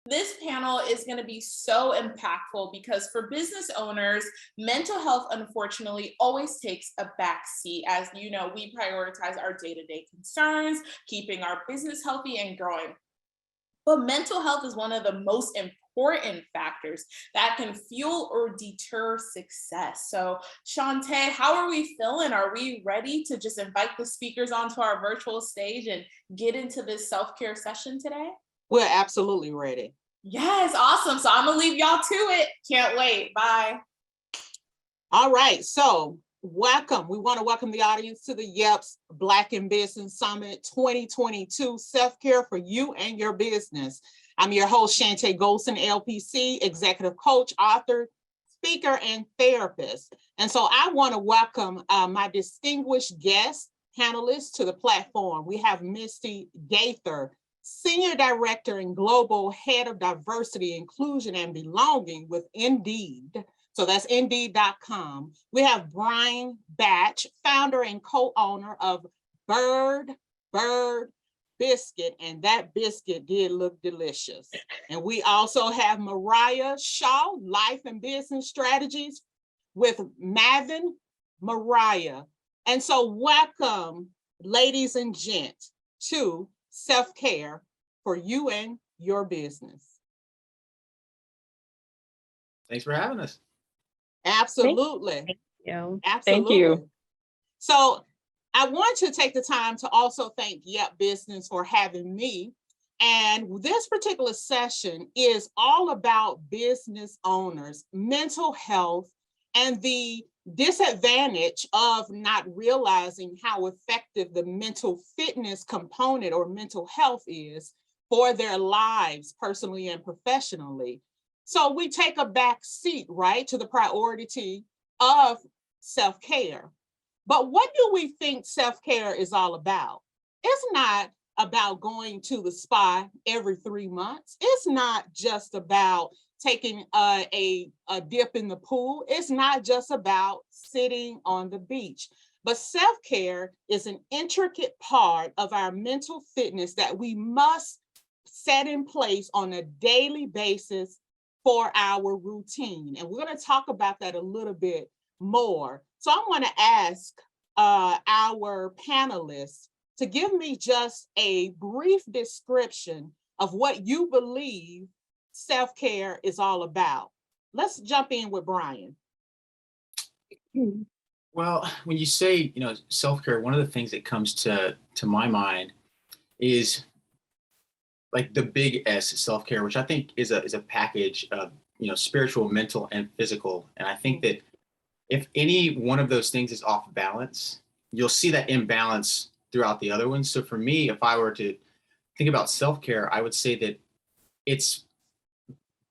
This panel is going to be so impactful because for business owners, mental health, unfortunately, always takes a back seat. As you know, we prioritize our day-to-day concerns, keeping our business healthy and growing. But mental health is one of the most important factors that can fuel or deter success. So, Chantay, how are we feeling? Are we ready to just invite the speakers onto our virtual stage and get into this self-care session today? We're absolutely ready. Yes, awesome. So I'm gonna leave y'all to it. Can't wait. Bye. All right, so welcome. We want to welcome the audience to the YEPS Black in Business Summit 2022, Self-Care for You and Your Business. I'm your host, Chantay Golson, LPC, Executive Coach, author, speaker, and therapist. And so I want to welcome my distinguished guest panelists to the platform. We have Misty Gaither, Senior Director and Global Head of Diversity, Inclusion, and Belonging with Indeed. So that's Indeed.com. We have Brian Batch, founder and co-owner of Bird Biscuit, and that biscuit did look delicious. And we also have Miara Shaw, Life and Business Strategies with Maven Miara. And so welcome, ladies and gents, to Self-Care for You and Your Business. Thanks for having us. Absolutely. Thank you. Absolutely. Thank you. So I want to take the time to also thank Yep Business for having me. And this particular session is all about business owners, mental health, and the disadvantage of not realizing how effective the mental fitness component or mental health is for their lives, personally and professionally. So we take a back seat, right, to the priority of self-care. But what do we think self-care is all about? It's not about going to the spa every 3 months. It's not just about taking a dip in the pool. It's not just about sitting on the beach. But self-care is an intricate part of our mental fitness that we must set in place on a daily basis for our routine. And we're going to talk about that a little bit more. So I want to ask our panelists to give me just a brief description of what you believe self-care is all about. Let's jump in with Brian. Well, when you say, self-care, one of the things that comes to my mind is like the big S, self-care, which I think is a package of, spiritual, mental, and physical. And I think that if any one of those things is off balance, you'll see that imbalance throughout the other ones. So for me, if I were to think about self-care, I would say that it's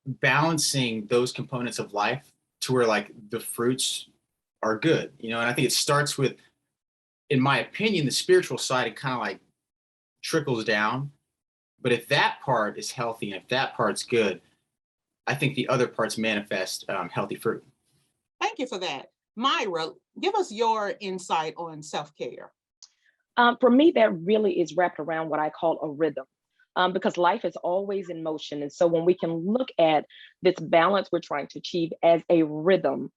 balancing those components of life to where like the fruits are good, and I think it starts with, in my opinion, the spiritual side, it kind of like trickles down. But if that part is healthy and if that part's good, I think the other parts manifest healthy fruit. Thank you for that. Myra, give us your insight on self-care. For me, that really is wrapped around what I call a rhythm. Because life is always in motion. And so when we can look at this balance we're trying to achieve as a rhythm,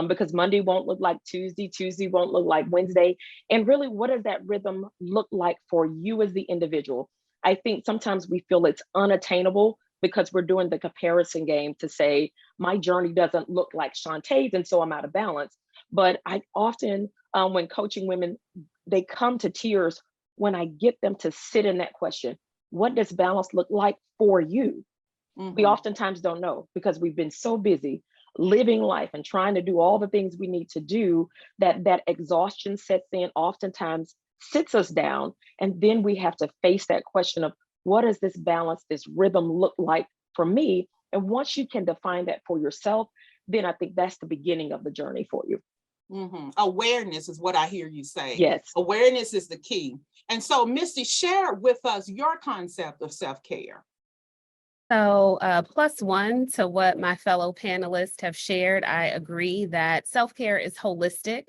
because Monday won't look like Tuesday, Tuesday won't look like Wednesday. And really, what does that rhythm look like for you as the individual? I think sometimes we feel it's unattainable because we're doing the comparison game to say, my journey doesn't look like Chantay's, and so I'm out of balance. But I often, when coaching women, they come to tears when I get them to sit in that question. What does balance look like for you? Mm-hmm. We oftentimes don't know because we've been so busy living life and trying to do all the things we need to do that exhaustion sets in, oftentimes sits us down. And then we have to face that question of what does this balance, this rhythm look like for me? And once you can define that for yourself, then I think that's the beginning of the journey for you. Mm-hmm. Awareness is what I hear you say. Yes. Awareness is the key. And so, Misty, share with us your concept of self-care. So +1 to what my fellow panelists have shared, I agree that self-care is holistic.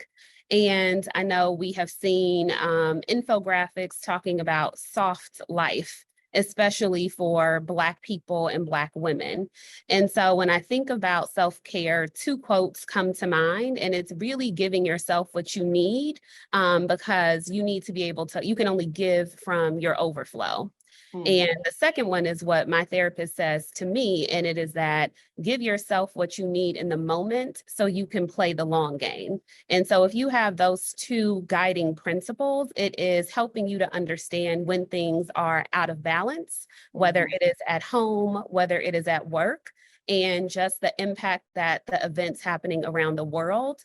And I know we have seen infographics talking about soft life. especially for Black people and Black women. And so when I think about self-care, two quotes come to mind, and it's really giving yourself what you need, because you need to be able to, you can only give from your overflow. And the second one is what my therapist says to me, and it is that give yourself what you need in the moment so you can play the long game. And so if you have those two guiding principles, it is helping you to understand when things are out of balance, whether it is at home, whether it is at work, and just the impact that the events happening around the world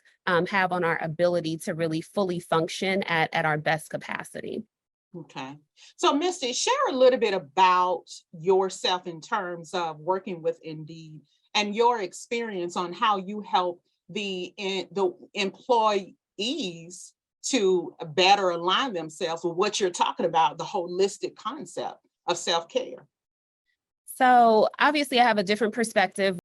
have on our ability to really fully function at our best capacity. Okay. So Misty, share a little bit about yourself in terms of working with Indeed and your experience on how you help the employees to better align themselves with what you're talking about, the holistic concept of self-care. So obviously I have a different perspective